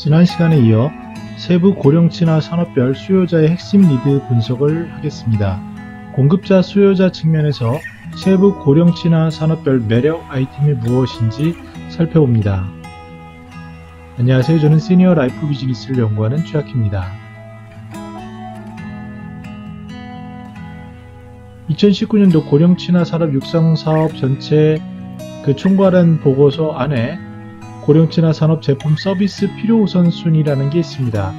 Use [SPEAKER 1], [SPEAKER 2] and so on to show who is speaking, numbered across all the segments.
[SPEAKER 1] 지난 시간에 이어 세부 고령친화 산업별 수요자의 핵심 니드 분석을 하겠습니다. 공급자 수요자 측면에서 세부 고령친화 산업별 매력 아이템이 무엇인지 살펴봅니다. 안녕하세요. 저는 시니어 라이프 비즈니스를 연구하는 최학희입니다. 2019년도 고령친화 산업 육성사업 전체 총괄한 보고서 안에 고령친화 산업 제품 서비스 필요 우선순위라는 게 있습니다.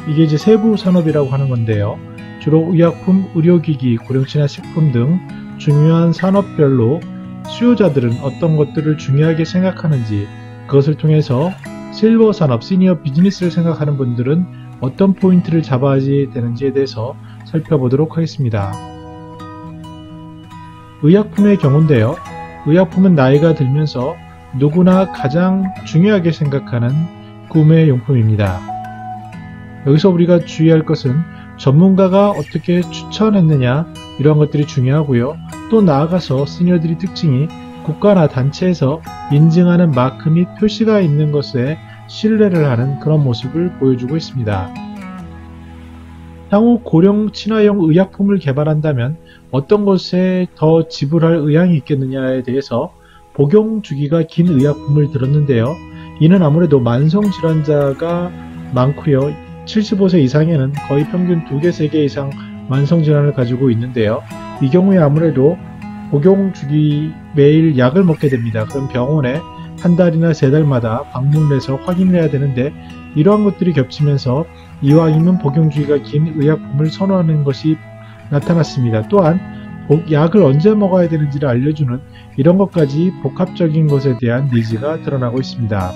[SPEAKER 1] 이게 이제 세부 산업이라고 하는 건데요. 주로 의약품, 의료기기, 고령친화 식품 등 중요한 산업별로 수요자들은 어떤 것들을 중요하게 생각하는지, 그것을 통해서 실버 산업, 시니어 비즈니스를 생각하는 분들은 어떤 포인트를 잡아야 되는지에 대해서 살펴보도록 하겠습니다. 의약품의 경우인데요. 의약품은 나이가 들면서 누구나 가장 중요하게 생각하는 구매용품입니다. 여기서 우리가 주의할 것은 전문가가 어떻게 추천했느냐, 이러한 것들이 중요하고요. 또 나아가서 시니어들의 특징이 국가나 단체에서 인증하는 마크 및 표시가 있는 것에 신뢰를 하는 그런 모습을 보여주고 있습니다. 향후 고령 친화형 의약품을 개발한다면 어떤 것에 더 지불할 의향이 있겠느냐에 대해서 복용 주기가 긴 의약품을 들었는데요. 이는 아무래도 만성질환자가 많고요. 75세 이상에는 거의 평균 2개, 3개 이상 만성질환을 가지고 있는데요. 이 경우에 아무래도 복용 주기 매일 약을 먹게 됩니다. 그럼 병원에 한 달이나 3달마다 방문을 해서 확인을 해야 되는데, 이러한 것들이 겹치면서 이왕이면 복용 주기가 긴 의약품을 선호하는 것이 나타났습니다. 또한 약을 언제 먹어야 되는지를 알려주는 이런 것까지 복합적인 것에 대한 니즈가 드러나고 있습니다.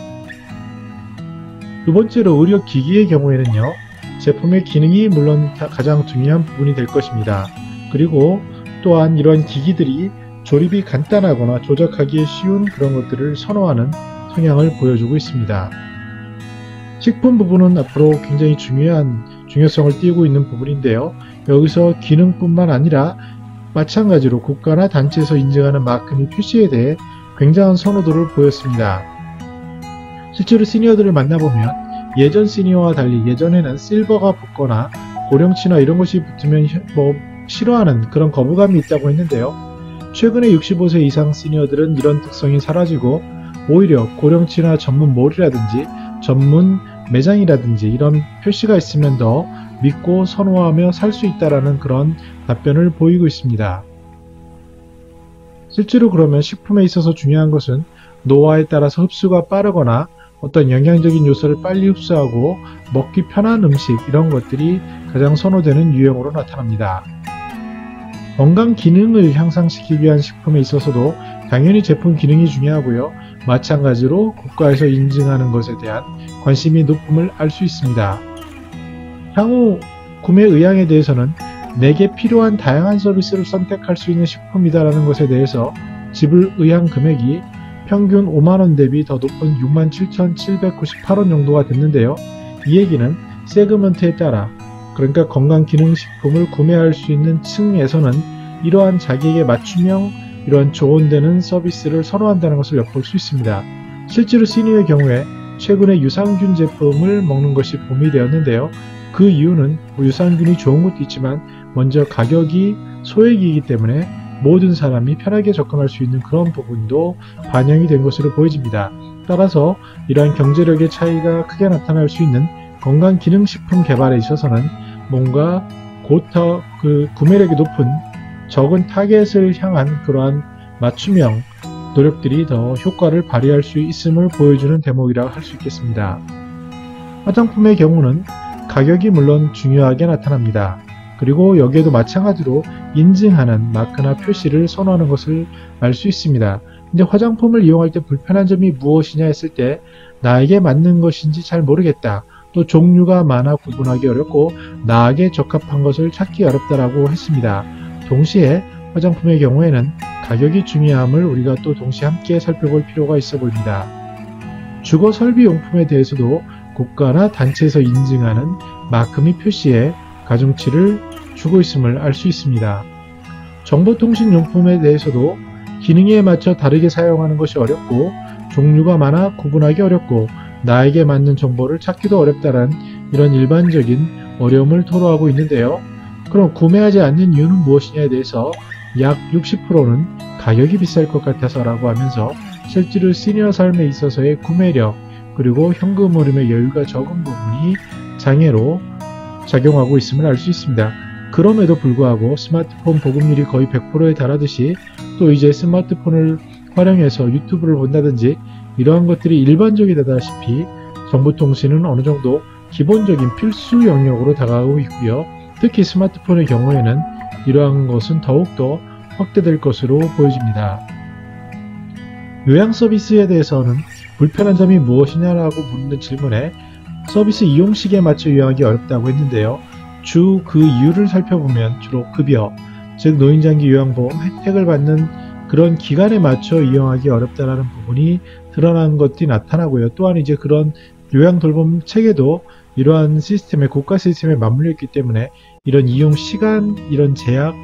[SPEAKER 1] 두 번째로 의료기기의 경우에는요, 제품의 기능이 물론 가장 중요한 부분이 될 것입니다. 그리고 또한 이러한 기기들이 조립이 간단하거나 조작하기 쉬운 그런 것들을 선호하는 성향을 보여주고 있습니다. 식품 부분은 앞으로 굉장히 중요성을 띠고 있는 부분인데요. 여기서 기능뿐만 아니라 마찬가지로 국가나 단체에서 인증하는 마크 및 표시에 대해 굉장한 선호도를 보였습니다. 실제로 시니어들을 만나보면 예전 시니어와 달리 예전에는 실버가 붙거나 고령친화 이런 것이 붙으면 싫어하는 그런 거부감이 있다고 했는데요. 최근에 65세 이상 시니어들은 이런 특성이 사라지고 오히려 고령친화 전문 몰이라든지 전문 매장이라든지 이런 표시가 있으면 더 믿고 선호하며 살 수 있다라는 그런 답변을 보이고 있습니다. 실제로 그러면 식품에 있어서 중요한 것은 노화에 따라서 흡수가 빠르거나 어떤 영양적인 요소를 빨리 흡수하고 먹기 편한 음식, 이런 것들이 가장 선호되는 유형으로 나타납니다. 건강 기능을 향상시키기 위한 식품에 있어서도 당연히 제품 기능이 중요하고요. 마찬가지로 국가에서 인증하는 것에 대한 관심이 높음을 알 수 있습니다. 향후 구매 의향에 대해서는 내게 필요한 다양한 서비스를 선택할 수 있는 식품이다라는 것에 대해서 지불 의향 금액이 평균 5만원 대비 더 높은 67,798원 정도가 됐는데요. 이 얘기는 세그먼트에 따라, 그러니까 건강기능식품을 구매할 수 있는 층에서는 이러한 자기에게 맞춤형 이러한 조언되는 서비스를 선호한다는 것을 엿볼 수 있습니다. 실제로 시니어의 경우에 최근에 유산균 제품을 먹는 것이 붐이 되었는데요. 그 이유는 유산균이 좋은 것도 있지만 먼저 가격이 소액이기 때문에 모든 사람이 편하게 접근할 수 있는 그런 부분도 반영이 된 것으로 보여집니다. 따라서 이러한 경제력의 차이가 크게 나타날 수 있는 건강기능식품 개발에 있어서는 뭔가 구매력이 높은 적은 타겟을 향한 그러한 맞춤형 노력들이 더 효과를 발휘할 수 있음을 보여주는 대목이라 할 수 있겠습니다. 화장품의 경우는 가격이 물론 중요하게 나타납니다. 그리고 여기에도 마찬가지로 인증하는 마크나 표시를 선호하는 것을 알 수 있습니다. 근데 화장품을 이용할 때 불편한 점이 무엇이냐 했을 때 나에게 맞는 것인지 잘 모르겠다, 또 종류가 많아 구분하기 어렵고 나에게 적합한 것을 찾기 어렵다라고 했습니다. 동시에 화장품의 경우에는 가격이 중요함을 우리가 또 동시에 함께 살펴볼 필요가 있어 보입니다. 주거 설비용품에 대해서도 국가나 단체에서 인증하는 마크 및 표시에 가중치를 주고 있음을 알 수 있습니다. 정보통신용품에 대해서도 기능에 맞춰 다르게 사용하는 것이 어렵고 종류가 많아 구분하기 어렵고 나에게 맞는 정보를 찾기도 어렵다는 이런 일반적인 어려움을 토로하고 있는데요. 그럼 구매하지 않는 이유는 무엇이냐에 대해서 약 60%는 가격이 비쌀 것 같아서 라고 하면서 실제로 시니어 삶에 있어서의 구매력 그리고 현금 흐름의 여유가 적은 부분이 장애로 작용하고 있음을 알 수 있습니다. 그럼에도 불구하고 스마트폰 보급률이 거의 100%에 달하듯이 또 이제 스마트폰을 활용해서 유튜브를 본다든지 이러한 것들이 일반적이 되다시피 정보통신은 어느 정도 기본적인 필수 영역으로 다가가고 있고요. 특히 스마트폰의 경우에는 이러한 것은 더욱더 확대될 것으로 보여집니다. 요양 서비스에 대해서는 불편한 점이 무엇이냐라고 묻는 질문에 서비스 이용 시기에 맞춰 요양하기 어렵다고 했는데요. 주 그 이유를 살펴보면 주로 급여, 즉 노인장기 요양보험 혜택을 받는 그런 기간에 맞춰 이용하기 어렵다라는 부분이 드러난 것이 나타나고요. 또한 이제 그런 요양 돌봄 체계도 이러한 시스템에 국가 시스템에 맞물려 있기 때문에 이런 이용 시간, 이런 제약,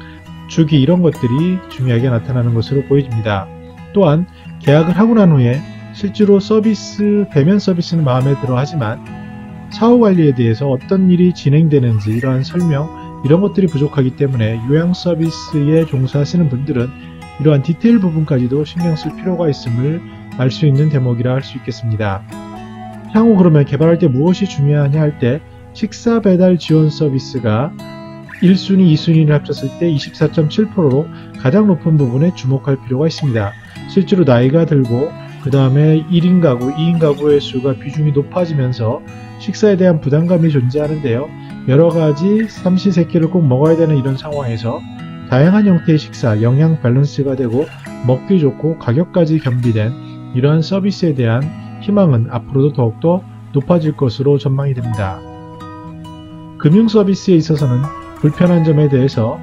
[SPEAKER 1] 주기 이런 것들이 중요하게 나타나는 것으로 보여집니다. 또한 계약을 하고 난 후에 실제로 서비스, 배면 서비스는 마음에 들어 하지만 사후 관리에 대해서 어떤 일이 진행되는지 이러한 설명, 이런 것들이 부족하기 때문에 요양 서비스에 종사하시는 분들은 이러한 디테일 부분까지도 신경 쓸 필요가 있음을 알 수 있는 대목이라 할 수 있겠습니다. 향후 그러면 개발할 때 무엇이 중요하냐 할 때 식사 배달 지원 서비스가 1순위, 2순위를 합쳤을 때 24.7%로 가장 높은 부분에 주목할 필요가 있습니다. 실제로 나이가 들고 그 다음에 1인 가구, 2인 가구의 수가 비중이 높아지면서 식사에 대한 부담감이 존재하는데요. 여러가지 삼시세끼를 꼭 먹어야 되는 이런 상황에서 다양한 형태의 식사, 영양 밸런스가 되고 먹기 좋고 가격까지 겸비된 이러한 서비스에 대한 희망은 앞으로도 더욱더 높아질 것으로 전망이 됩니다. 금융 서비스에 있어서는 불편한 점에 대해서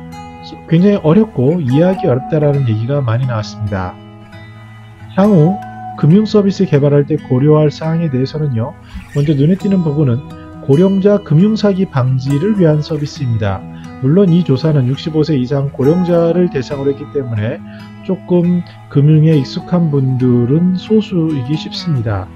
[SPEAKER 1] 굉장히 어렵고 이해하기 어렵다라는 얘기가 많이 나왔습니다. 향후 금융 서비스 개발할 때 고려할 사항에 대해서는요. 먼저 눈에 띄는 부분은 고령자 금융사기 방지를 위한 서비스입니다. 물론 이 조사는 65세 이상 고령자를 대상으로 했기 때문에 조금 금융에 익숙한 분들은 소수이기 쉽습니다.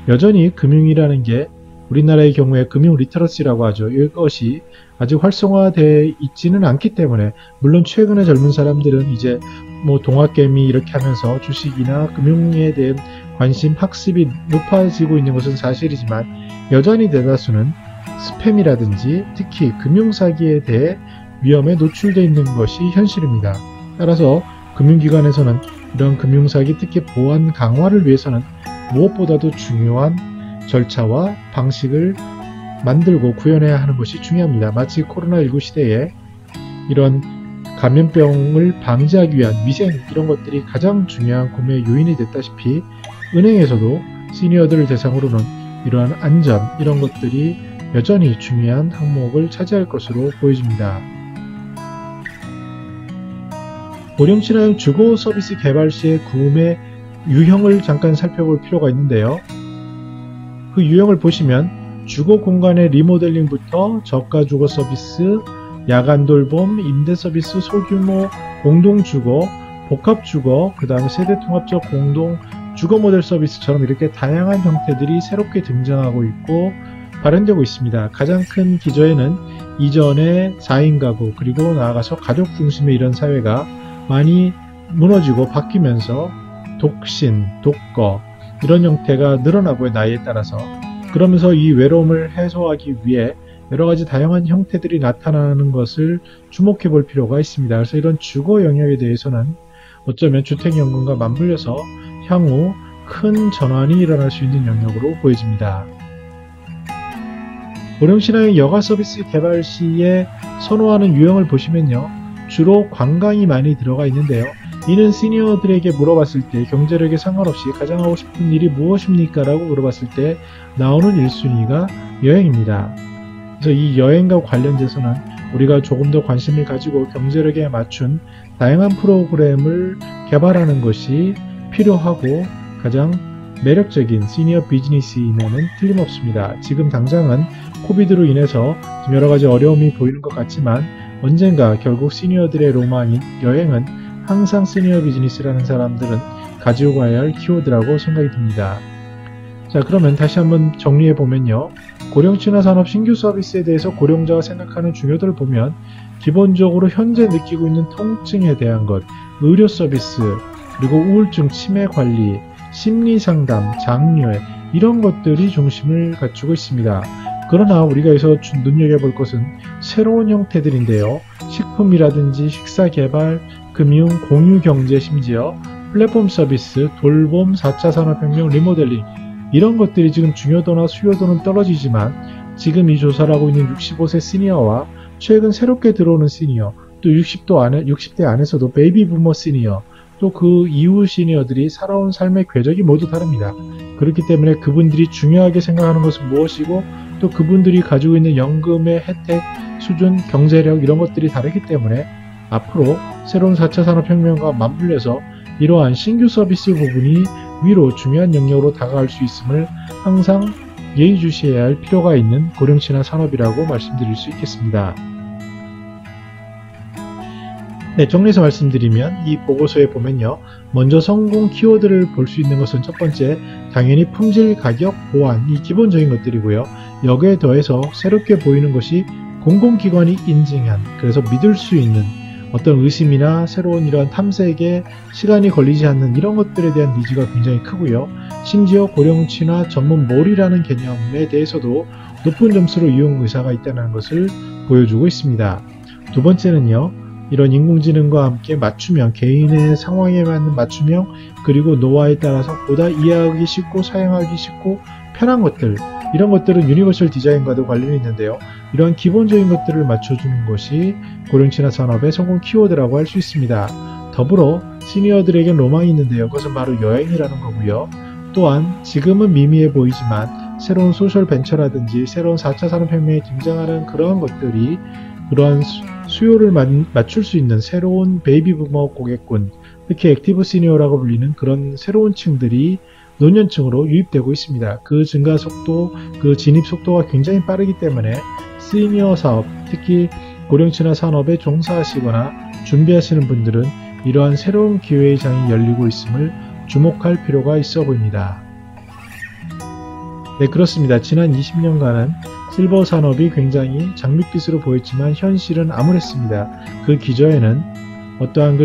[SPEAKER 1] 여전히 금융이라는 게 우리나라의 경우에 금융 리터러시라고 하죠. 이것이 아직 활성화되어 있지는 않기 때문에 물론 최근에 젊은 사람들은 이제 뭐 동학개미 이렇게 하면서 주식이나 금융에 대한 관심, 학습이 높아지고 있는 것은 사실이지만 여전히 대다수는 스팸이라든지 특히 금융사기에 대해 위험에 노출되어 있는 것이 현실입니다. 따라서 금융기관에서는 이런 금융사기 특히 보안 강화를 위해서는 무엇보다도 중요한 절차와 방식을 만들고 구현해야 하는 것이 중요합니다. 마치 코로나19 시대에 이런 감염병을 방지하기 위한 위생 이런 것들이 가장 중요한 구매 요인이 됐다시피 은행에서도 시니어들을 대상으로는 이러한 안전 이런 것들이 여전히 중요한 항목을 차지할 것으로 보여집니다. 고령친환 주거 서비스 개발 시의 구매 유형을 잠깐 살펴볼 필요가 있는데요. 그 유형을 보시면 주거 공간의 리모델링부터 저가 주거 서비스, 야간 돌봄, 임대 서비스, 소규모 공동 주거, 복합 주거, 그 다음에 세대 통합적 공동 주거 모델 서비스처럼 이렇게 다양한 형태들이 새롭게 등장하고 있고 발현되고 있습니다. 가장 큰 기저에는 이전의 4인 가구 그리고 나아가서 가족 중심의 이런 사회가 많이 무너지고 바뀌면서 독신, 독거 이런 형태가 늘어나고요. 나이에 따라서. 그러면서 이 외로움을 해소하기 위해 여러가지 다양한 형태들이 나타나는 것을 주목해 볼 필요가 있습니다. 그래서 이런 주거 영역에 대해서는 어쩌면 주택연금과 맞물려서 향후 큰 전환이 일어날 수 있는 영역으로 보여집니다. 고령신화의 여가 서비스 개발 시에 선호하는 유형을 보시면요. 주로 관광이 많이 들어가 있는데요. 이는 시니어들에게 물어봤을 때 경제력에 상관없이 가장 하고 싶은 일이 무엇입니까? 라고 물어봤을 때 나오는 1순위가 여행입니다. 그래서 이 여행과 관련돼서는 우리가 조금 더 관심을 가지고 경제력에 맞춘 다양한 프로그램을 개발하는 것이 필요하고 가장 매력적인 시니어 비즈니스임에는 틀림없습니다. 지금 당장은 코비드로 인해서 여러가지 어려움이 보이는 것 같지만 언젠가 결국 시니어들의 로망인 여행은 항상 시니어 비즈니스라는 사람들은 가지고 가야 할 키워드라고 생각이 듭니다. 자, 그러면 다시 한번 정리해 보면요. 고령친화산업 신규 서비스에 대해서 고령자가 생각하는 중요도를 보면 기본적으로 현재 느끼고 있는 통증에 대한 것, 의료 서비스, 그리고 우울증 치매 관리, 심리 상담, 장려회 이런 것들이 중심을 갖추고 있습니다. 그러나 우리가 여기서 눈여겨볼 것은 새로운 형태들인데요. 식품이라든지 식사 개발, 금융, 공유 경제, 심지어 플랫폼 서비스, 돌봄, 4차 산업혁명, 리모델링 이런 것들이 지금 중요도나 수요도는 떨어지지만 지금 이 조사를 하고 있는 65세 시니어와 최근 새롭게 들어오는 시니어, 또 60대 안에서도 베이비 부머 시니어, 또 그 이후 시니어들이 살아온 삶의 궤적이 모두 다릅니다. 그렇기 때문에 그분들이 중요하게 생각하는 것은 무엇이고 또 그분들이 가지고 있는 연금의 혜택, 수준, 경제력 이런 것들이 다르기 때문에 앞으로 새로운 4차 산업혁명과 맞물려서 이러한 신규 서비스 부분이 위로 중요한 영역으로 다가갈 수 있음을 항상 예의주시해야 할 필요가 있는 고령친화 산업이라고 말씀드릴 수 있겠습니다. 네, 정리해서 말씀드리면 이 보고서에 보면요. 먼저 성공 키워드를 볼 수 있는 것은 첫 번째, 당연히 품질, 가격, 보안 이 기본적인 것들이고요. 여기에 더해서 새롭게 보이는 것이 공공기관이 인증한, 그래서 믿을 수 있는 어떤 의심이나 새로운 이러한 탐색에 시간이 걸리지 않는 이런 것들에 대한 니즈가 굉장히 크고요. 심지어 고령친화 전문몰이라는 개념에 대해서도 높은 점수로 이용 의사가 있다는 것을 보여주고 있습니다. 두 번째는요. 이런 인공지능과 함께 맞춤형, 개인의 상황에 맞는 맞춤형, 그리고 노화에 따라서 보다 이해하기 쉽고 사용하기 쉽고 편한 것들, 이런 것들은 유니버설 디자인과도 관련이 있는데요. 이러한 기본적인 것들을 맞춰주는 것이 고령친화 산업의 성공 키워드라고 할 수 있습니다. 더불어 시니어들에겐 로망이 있는데요. 그것은 바로 여행이라는 거고요. 또한 지금은 미미해 보이지만 새로운 소셜 벤처라든지 새로운 4차 산업혁명에 등장하는 그러한 것들이 그러한 수요를 맞출 수 있는 새로운 베이비 부머 고객군, 특히 액티브 시니어라고 불리는 그런 새로운 층들이 노년층으로 유입되고 있습니다. 그 증가 속도, 그 진입 속도가 굉장히 빠르기 때문에 시니어 사업, 특히 고령친화 산업에 종사하시거나 준비하시는 분들은 이러한 새로운 기회의 장이 열리고 있음을 주목할 필요가 있어 보입니다. 네, 그렇습니다. 지난 20년간은 실버 산업이 굉장히 장밋빛으로 보였지만 현실은 암울했습니다. 그 기저에는 어떠한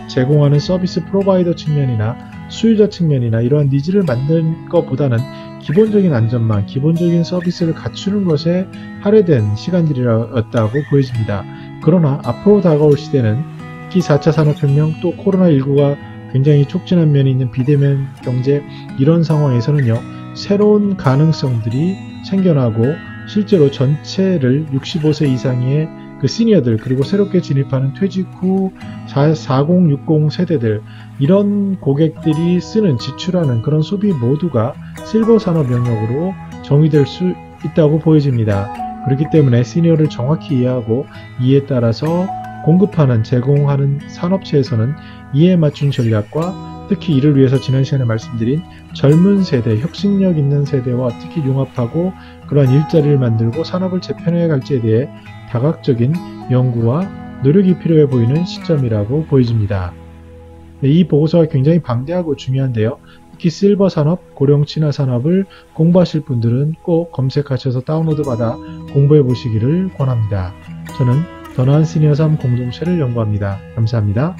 [SPEAKER 1] 제공하는 서비스 프로바이더 측면이나 수요자 측면이나 이러한 니즈를 만드는 것보다는 기본적인 안전망, 기본적인 서비스를 갖추는 것에 할애된 시간들이었다고 보여집니다. 그러나 앞으로 다가올 시대는 특히 4차 산업혁명 또 코로나19가 굉장히 촉진한 면이 있는 비대면 경제 이런 상황에서는요. 새로운 가능성들이 생겨나고 실제로 전체를 65세 이상의 그 시니어들 그리고 새롭게 진입하는 퇴직 후 40, 60 세대들 이런 고객들이 쓰는 지출하는 그런 소비 모두가 실버 산업 영역으로 정의될 수 있다고 보여집니다. 그렇기 때문에 시니어를 정확히 이해하고 이에 따라서 공급하는 제공하는 산업체에서는 이에 맞춘 전략과 특히 이를 위해서 지난 시간에 말씀드린 젊은 세대, 혁신력 있는 세대와 특히 융합하고 그러한 일자리를 만들고 산업을 재편해 갈지에 대해 다각적인 연구와 노력이 필요해 보이는 시점이라고 보여집니다. 이 보고서가 굉장히 방대하고 중요한데요. 특히 실버 산업, 고령친화 산업을 공부하실 분들은 꼭 검색하셔서 다운로드 받아 공부해 보시기를 권합니다. 저는 더 나은 시니어 삶 공동체를 연구합니다. 감사합니다.